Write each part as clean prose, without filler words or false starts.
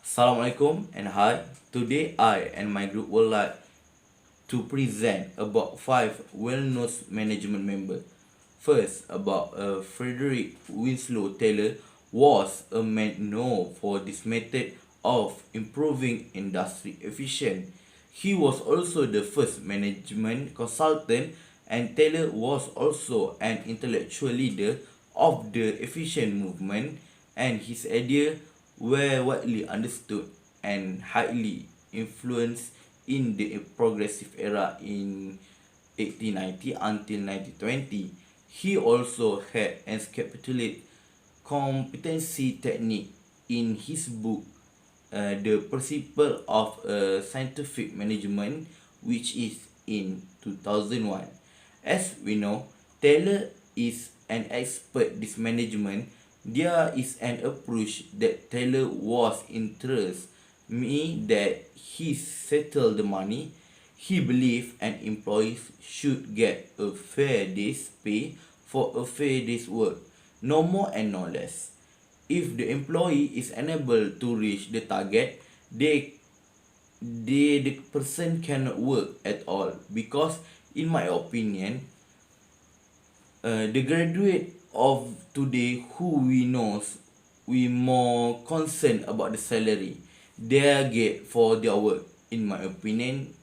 Assalamualaikum and hi. Today I and my group would like to present about five well-known management members. First, about Frederick Winslow Taylor was a man known for this method of improving industry efficiency. He was also the first management consultant, and Taylor was also an intellectual leader of the efficient movement, and his ideas were widely understood and highly influenced in the progressive era in 1890 until 1920. He also had encapsulated competency technique in his book, The Principle of Scientific Management, which is in 2001. As we know, Taylor is an expert in management. There is an approach that Taylor was interested me that he settled the money. He believed an employee should get a fair day's pay for a fair day's work, no more and no less. If the employee is unable to reach the target, they the person cannot work at all, because in my opinion, the graduate of today who we knows, we more concerned about the salary they get for their work. In my opinion,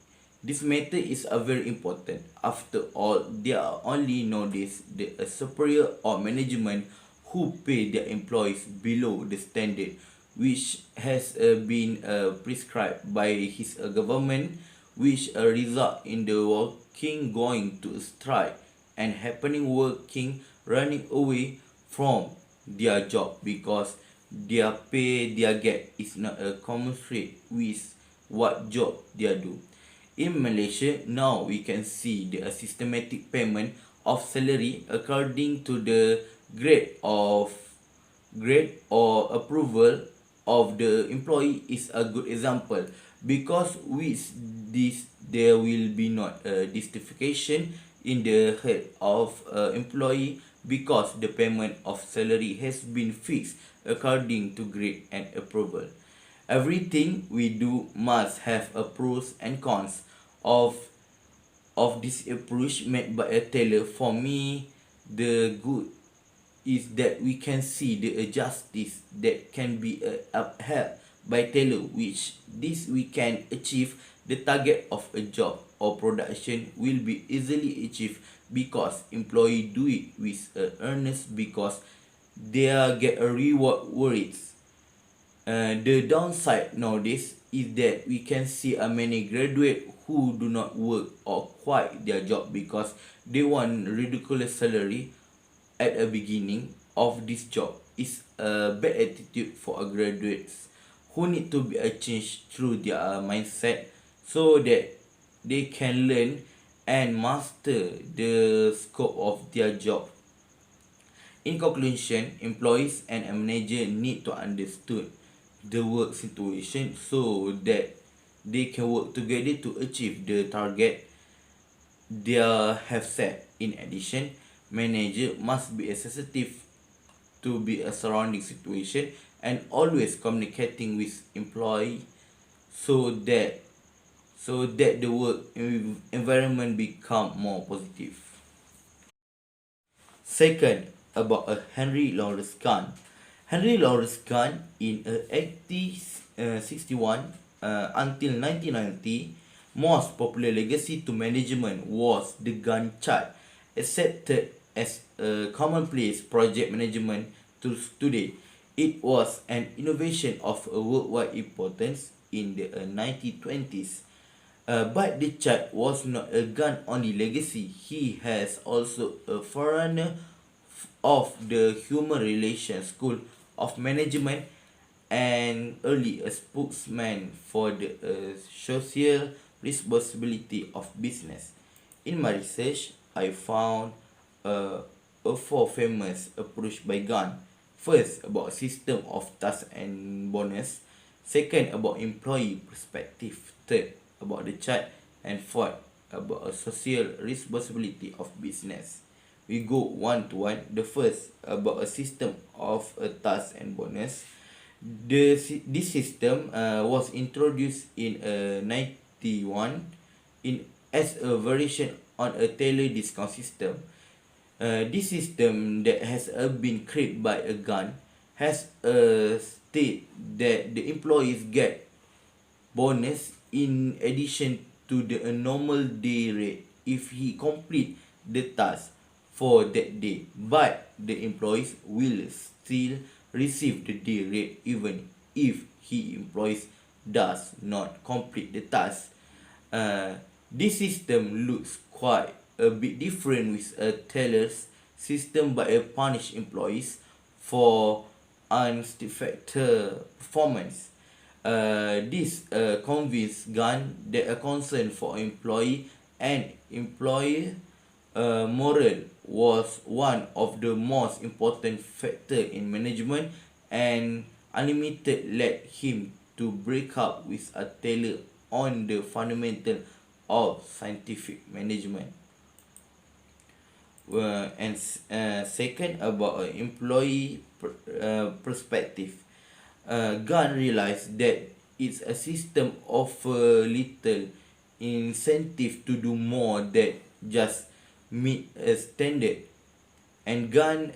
this matter is a very important. After all, there are only nowadays the superior or management who pay their employees below the standard which has been prescribed by his government, which result in the working going to strike and happening working running away from their job, because their pay their get is not a commensurate with what job they do. In Malaysia, now we can see the systematic payment of salary according to the grade of grade or approval of the employee is a good example, because with this there will be not a justification in the head of employee, because the payment of salary has been fixed according to grade and approval. Everything we do must have a pros and cons of this approach made by a tailor. For me, the good is that we can see the justice that can be upheld by tailor, which this we can achieve the target of a job or production will be easily achieved, because employee do it with earnest, because they get a reward worries. The downside nowadays is that we can see a many graduate who do not work or quit their job because they want ridiculous salary at a beginning of this job. Is a bad attitude for a graduates who need to be a change through their mindset, so that they can learn and master the scope of their job. In conclusion, employees and a manager need to understand the work situation so that they can work together to achieve the target they have set. In addition, manager must be sensitive to be a surrounding situation and always communicating with employee, so that the work environment become more positive. Second, about Henry Lawrence Khan. Henry Lawrence Khan in 1861 until 1990, most popular legacy to management was the Gantt chart, accepted as a commonplace project management to today. It was an innovation of a worldwide importance in the 1920s. But the chart was not a gun only legacy. He has also a foreigner of the Human Relations School of Management, and early a spokesman for the social responsibility of business. In my research, I found four famous approach by Gunn. First, about system of task and bonus. Second, about employee perspective. Third, about the chart. And fourth, about a social responsibility of business. We go one to one. The first, about a system of a task and bonus. This system was introduced in 91 in as a variation on a Taylor discount system. This system that has been created by a gun has a state that the employees get bonus in addition to the normal day rate if he complete the task for that day, but the employees will still receive the day rate even if he employees does not complete the task. This system looks quite a bit different with a Taylor's system by a punish employees for unsatisfactory performance. This convinced Gunn that a concern for employee and employer moral was one of the most important factor in management, and unlimited led him to break up with a Taylor on the fundamental of scientific management. Second, about employee perspective, Gunn realized that it's a system of little incentive to do more than just meet a standard, and Gunn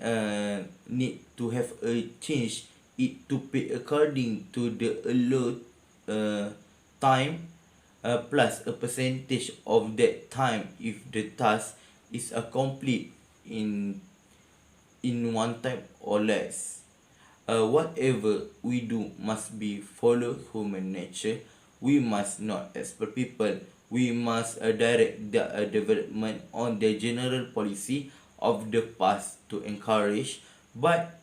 need to have a change it to pay according to the allowed time plus a percentage of that time if the task is accomplished in one time or less. Whatever we do must be follow human nature. We must not expert people. We must direct the development on the general policy of the past to encourage, but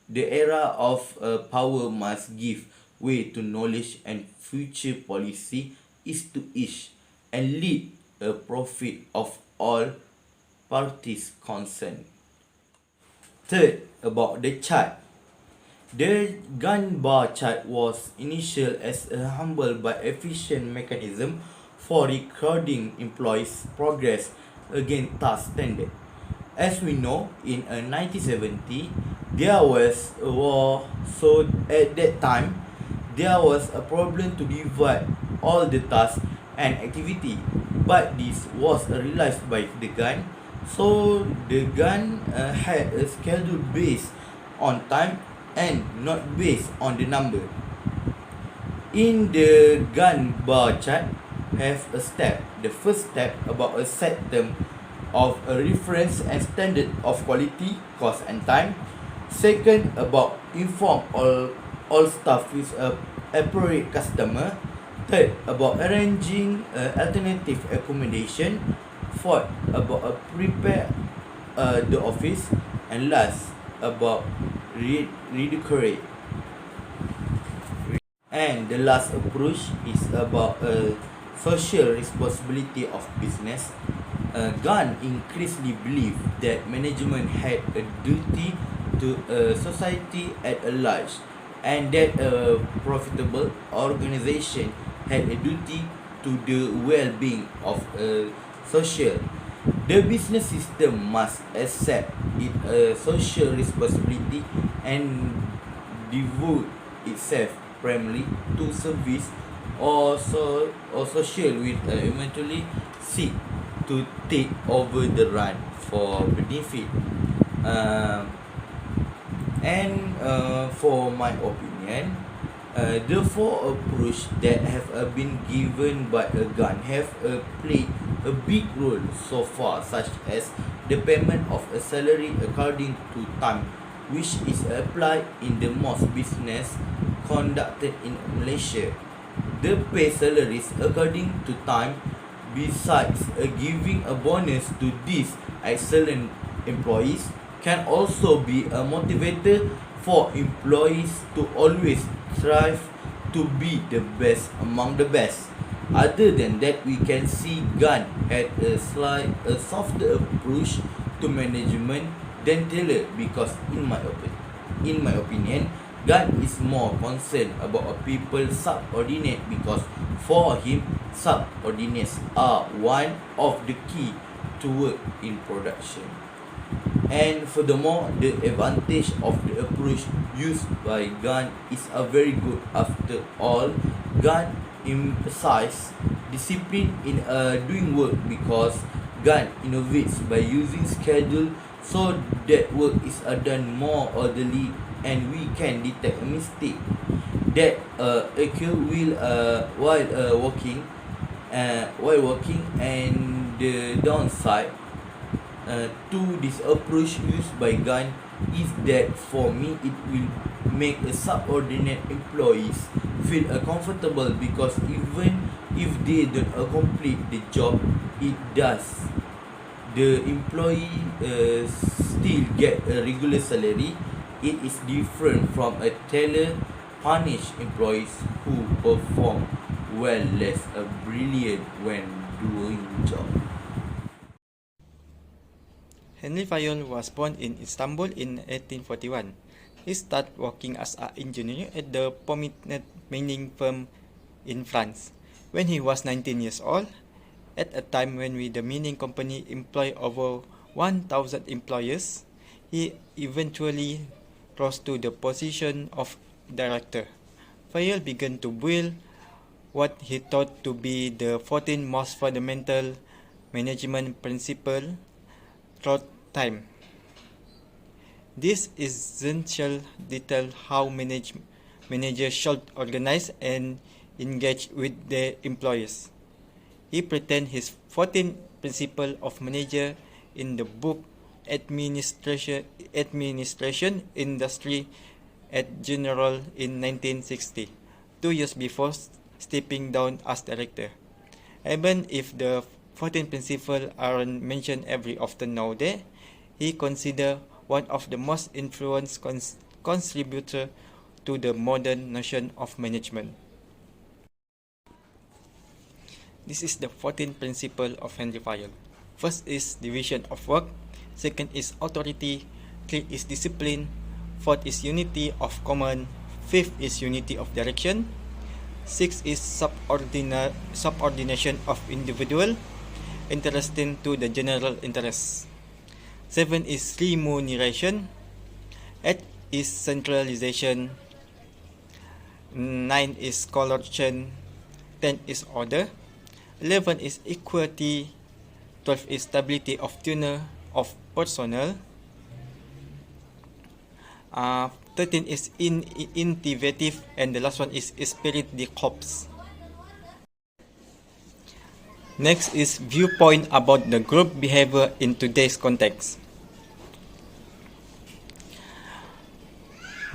the era of power must give way to knowledge, and future policy is to each and lead a profit of all parties concerned. Third, about the chart. The gun bar chart was initial as a humble but efficient mechanism for recording employees' progress against task standard. As we know, in 1970, there was a war, so at that time, there was a problem to divide all the tasks and activity, but this was realized by the gun. So the gun had a schedule based on time and not based on the number. In the gun bar chart have a step. The first step about a set term of a reference and standard of quality, cost and time. Second, about inform all staff with a appropriate customer. Third, about arranging alternative accommodation. Fourth, about prepare the office. And last, about redecorate. And the last approach is about social responsibility of business. Gunn increasingly believed that management had a duty to society at a large, and that a profitable organization had a duty to the well-being of a social. The business system must accept its social responsibility and devote itself primarily to service or social with eventually seek to take over the run for benefit. Um, for my opinion, the four approach that have been given by a gun have played a big role so far, such as the payment of a salary according to time, which is applied in the most business conducted in Malaysia. The pay salaries according to time, besides giving a bonus to these excellent employees, can also be a motivator for employees to always strive to be the best among the best. Other than that, we can see Gunn had a softer approach to management than Taylor, because in my opinion, Gunn is more concerned about a people subordinate, because for him subordinates are one of the key to work in production. And furthermore, the advantage of the approach used by Gunn is a very good. After all, Gunn emphasizes discipline in doing work because Gunn innovates by using schedule so that work is done more orderly and we can detect a mistake that occur while working. And the downside to this approach used by Gunn is that for me it will make a subordinate employees feel comfortable because even if they don't complete the job it does, the employee still get a regular salary. It is different from a tailor punish employees who perform well less brilliant when doing job. Henry Fayol was born in Istanbul in 1841. He started working as an engineer at the prominent mining firm in France when he was 19 years old, at a time when the mining company employed over 1,000 employees. He eventually rose to the position of director. Fayol began to build what he thought to be the 14 most fundamental management principles throughout time. This essential detail how managers should organize and engage with their employees. He presents his 14 principles of manager in the book Administration Industry at General in 1960, 2 years before stepping down as director. Even if the 14 principles aren't mentioned every often nowadays, he considered one of the most influential contributors to the modern notion of management. This is the 14th principle of Henry Fayol. First is division of work. Second is authority. Third is discipline. Fourth is unity of command. Fifth is unity of direction. Sixth is subordination of individual interesting to the general interest. 7 is remuneration. 8 is centralization. 9 is collaboration. 10 is order. 11 is equity. 12 is stability of tenure of personnel. 13 is innovative, and the last one is spirit de corps. Next is viewpoint about the group behavior in today's context.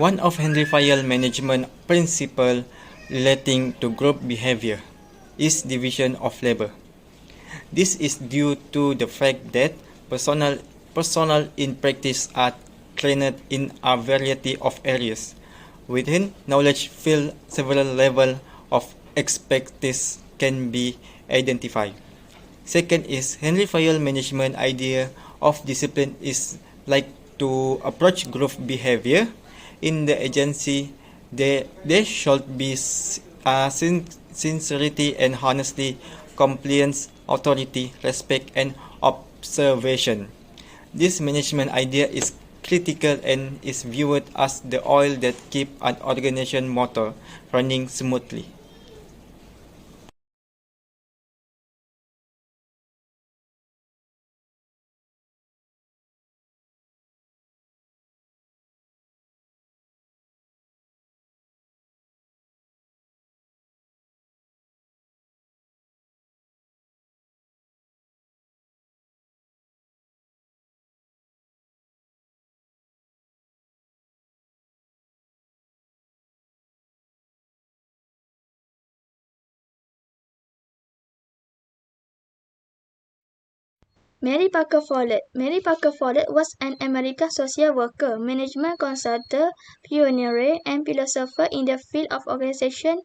One of Henry Fayol's management principles relating to group behavior is division of labor. This is due to the fact that personnel in practice are trained in a variety of areas. Within knowledge field, several levels of expertise can be identified. Second is Henry Fayol management idea of discipline is like to approach group behavior in the agency. There should be sincerity and honesty, compliance, authority, respect, and observation. This management idea is critical and is viewed as the oil that keeps an organization motor running smoothly. Mary Parker Follett. Mary Parker Follett was an American social worker, management consultant, pioneer, and philosopher in the field of organizational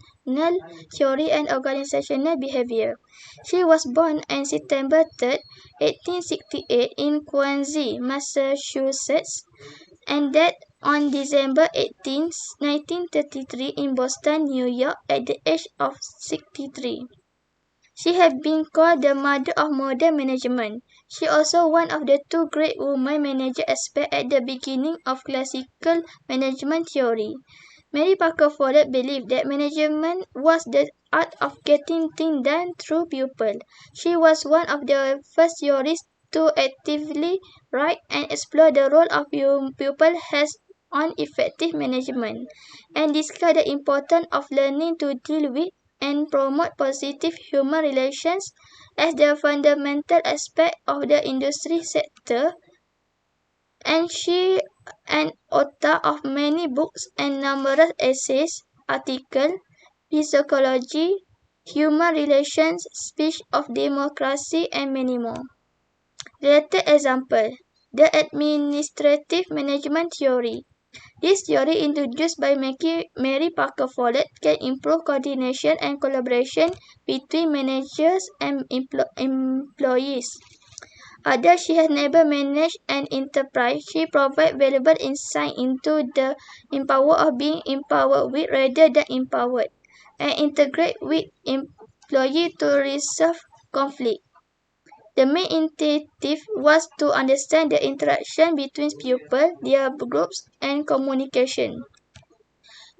theory and organizational behavior. She was born on September 3, 1868 in Quincy, Massachusetts, and died on December 18, 1933 in Boston, New York at the age of 63. She has been called the mother of modern management. She also one of the two great women manager aspects at the beginning of classical management theory. Mary Parker Follett believed that management was the art of getting things done through people. She was one of the first theorists to actively write and explore the role of people has on effective management, and discuss the importance of learning to deal with and promote positive human relations as the fundamental aspect of the industry sector. And she an author of many books and numerous essays, articles, psychology, human relations, speech of democracy, and many more. Related example, the administrative management theory. This theory, introduced by Mary Parker Follett, can improve coordination and collaboration between managers and employees. Although she has never managed an enterprise, she provides valuable insight into the power of being empowered with rather than empowered, and integrate with employees to resolve conflict. The main initiative was to understand the interaction between people, their groups, and communication.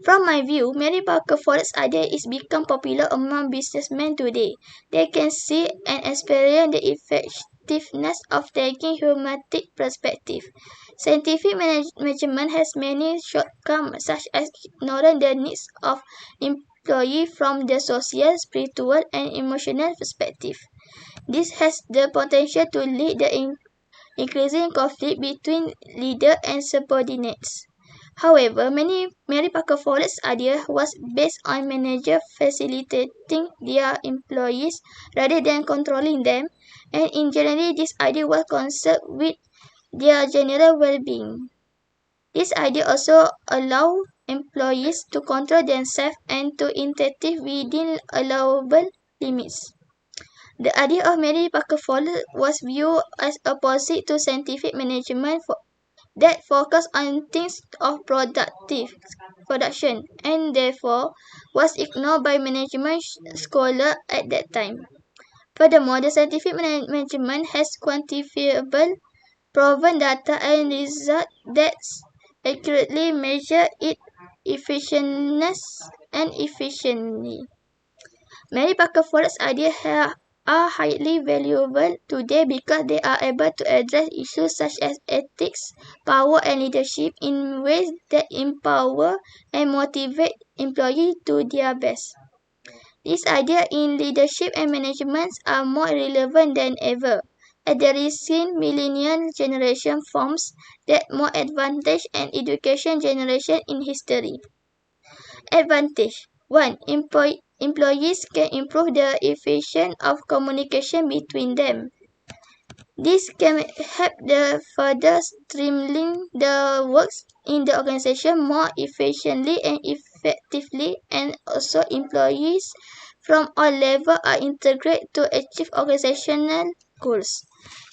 From my view, Mary Parker Follett's idea is become popular among businessmen today. They can see and experience the effectiveness of taking humanistic perspective. Scientific management has many shortcomings, such as ignoring the needs of employees from the social, spiritual, and emotional perspective. This has the potential to lead to increasing conflict between leader and subordinates. However, Mary Parker Follett's idea was based on managers facilitating their employees rather than controlling them, and in general this idea was concerned with their general well-being. This idea also allows employees to control themselves and to initiative within allowable limits. The idea of Mary Parker Follett was viewed as opposite to scientific management that focused on things of production, and therefore was ignored by management scholars at that time. Furthermore, the scientific management has quantifiable, proven data and results that accurately measure its effectiveness and efficiency. Mary Parker Follett's ideas are highly valuable today because they are able to address issues such as ethics, power, and leadership in ways that empower and motivate employees to their best. These ideas in leadership and management are more relevant than ever, as the recent millennial generation forms that more advantage and education generation in history. Advantage 1. Employees can improve the efficiency of communication between them. This can help the further streamline the works in the organization more efficiently and effectively, and also employees from all levels are integrated to achieve organizational goals.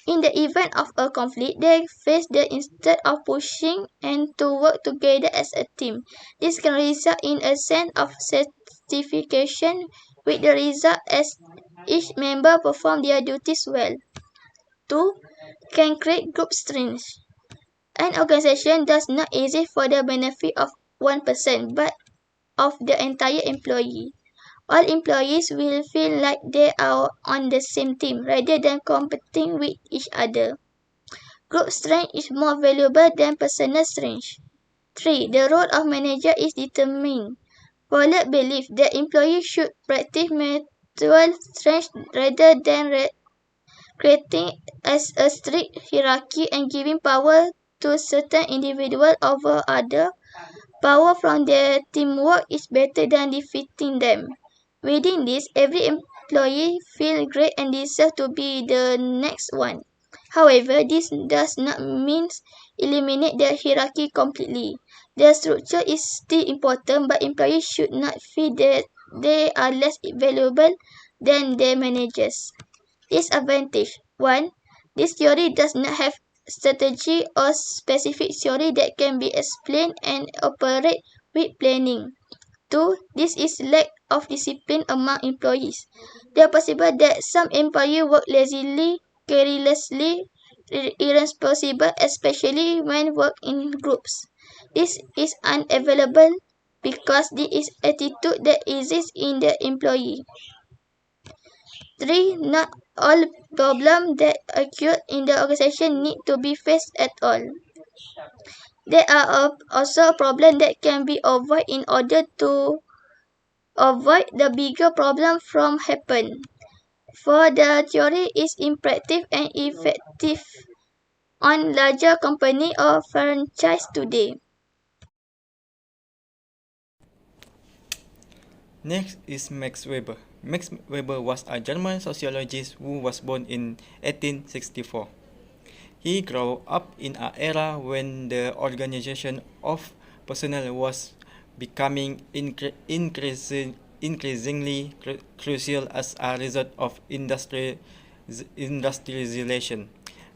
In the event of a conflict, they face the instead of pushing and to work together as a team. This can result in a sense of satisfaction with the result as each member performs their duties well. 2. Can create group strength. An organization does not exist for the benefit of one person, but of the entire employee. All employees will feel like they are on the same team rather than competing with each other. Group strength is more valuable than personal strength. 3. The role of manager is determined. Follett believes that employees should practice mutual strength rather than creating as a strict hierarchy and giving power to certain individuals over others. Power from their teamwork is better than defeating them. Within this, every employee feels great and deserves to be the next one. However, this does not mean eliminate the hierarchy completely. The structure is still important, but employees should not feel that they are less valuable than their managers. Disadvantage 1. This theory does not have strategy or specific theory that can be explained and operate with planning. 2. This is lack of discipline among employees. It is possible that some employees work lazily carelessly irresponsible, especially when work in groups. This is unavailable because this is attitude that exists in the employee. 3. Not all problems that occur in the organization need to be faced at all. There are also problems that can be avoided in order to avoid the bigger problem from happen. For the theory is impractical and effective on larger company or franchise today. Next is Max Weber. Max Weber was a German sociologist who was born in 1864. He grew up in an era when the organization of personnel was becoming increasingly crucial as a result of industrialization.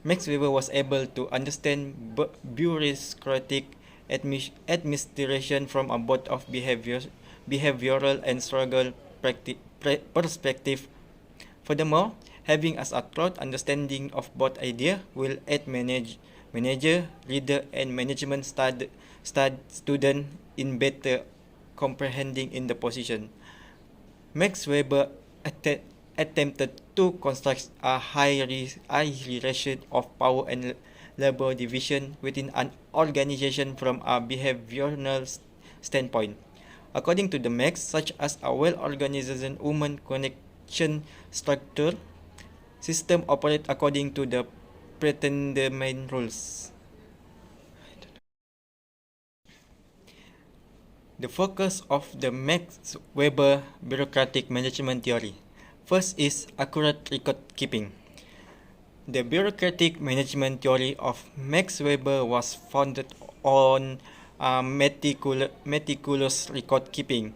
Max Weber was able to understand bureaucratic administration from a both of behavioral and struggle perspective. Furthermore, having as a thorough understanding of both ideas will aid manager, leader, and management student in better comprehending in the position. Max Weber attempted to construct a high relation of power and labor division within an organization from a behavioral standpoint. According to the Max, such as a well-organized human connection structure system operate according to the predetermined rules. The focus of the Max Weber bureaucratic management theory. First is accurate record keeping. The bureaucratic management theory of Max Weber was founded on meticulous record keeping.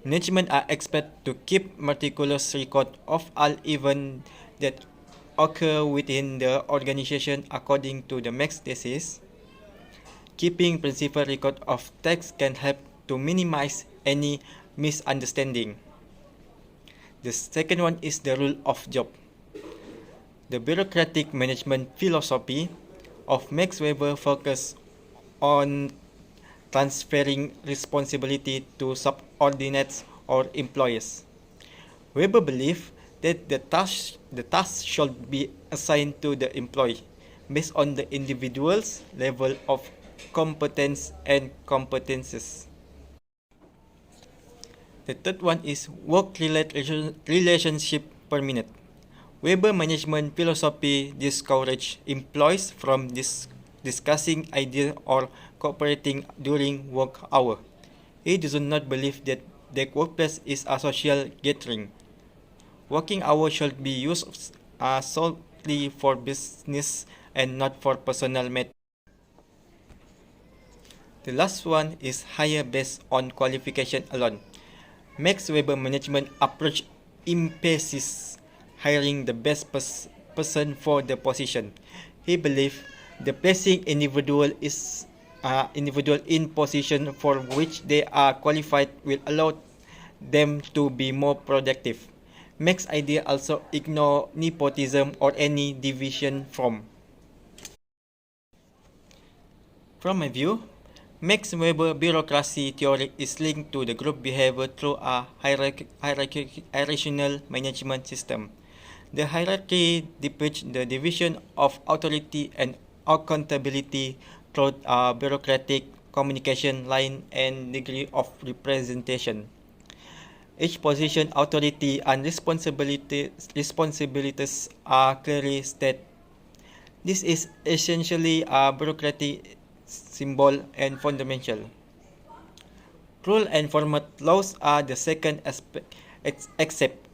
Management are expected to keep meticulous record of all events that occur within the organization according to the Max thesis. Keeping principal record of text can help to minimize any misunderstanding. The second one is the rule of job. The bureaucratic management philosophy of Max Weber focuses on transferring responsibility to subordinates or employees. Weber believed that the task should be assigned to the employee based on the individual's level of competence and competences. The third one is work-related relationship per minute. Weber management philosophy discourages employees from discussing ideas or cooperating during work hour. He does not believe that the workplace is a social gathering. Working hours should be used solely for business and not for personal matters. The last one is hire based on qualification alone. Max Weber management approach emphasizes hiring the best person for the position. He believes the placing individual in position for which they are qualified will allow them to be more productive. Max idea also ignore nepotism or any deviation from. From my view, Max Weber bureaucracy theory is linked to the group behavior through a hierarchical management system. The hierarchy depicts the division of authority and accountability through a bureaucratic communication line and degree of representation. Each position, authority, and responsibilities are clearly stated. This is essentially a bureaucratic symbol and fundamental. Rule and format laws are the second aspect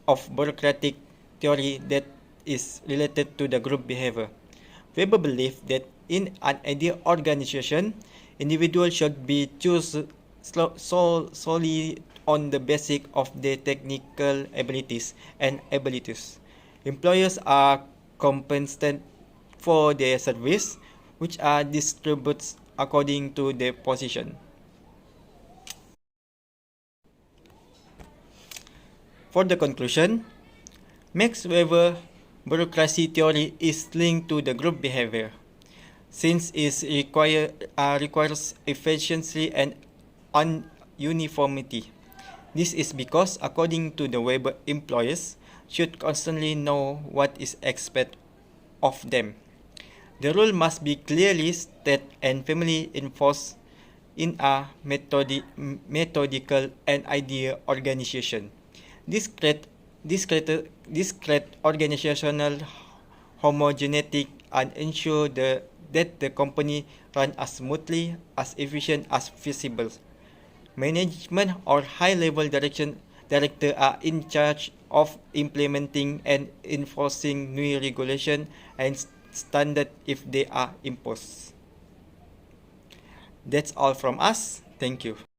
of bureaucratic theory that is related to the group behavior. Weber believed that in an ideal organization, individuals should be chosen solely on the basis of their technical abilities and abilities. Employers are compensated for their service, which are distributed according to their position. For the conclusion, Max Weber bureaucracy theory is linked to the group behavior, since it requires efficiency and uniformity. This is because, according to the Weber, employers should constantly know what is expected of them. The rule must be clearly stated and firmly enforced in a methodical and ideal organization. This create organizational homogeneity and ensure that the company runs as smoothly, as efficient as feasible. Management or high-level director are in charge of implementing and enforcing new regulation and standard if they are imposed. That's all from us. Thank you.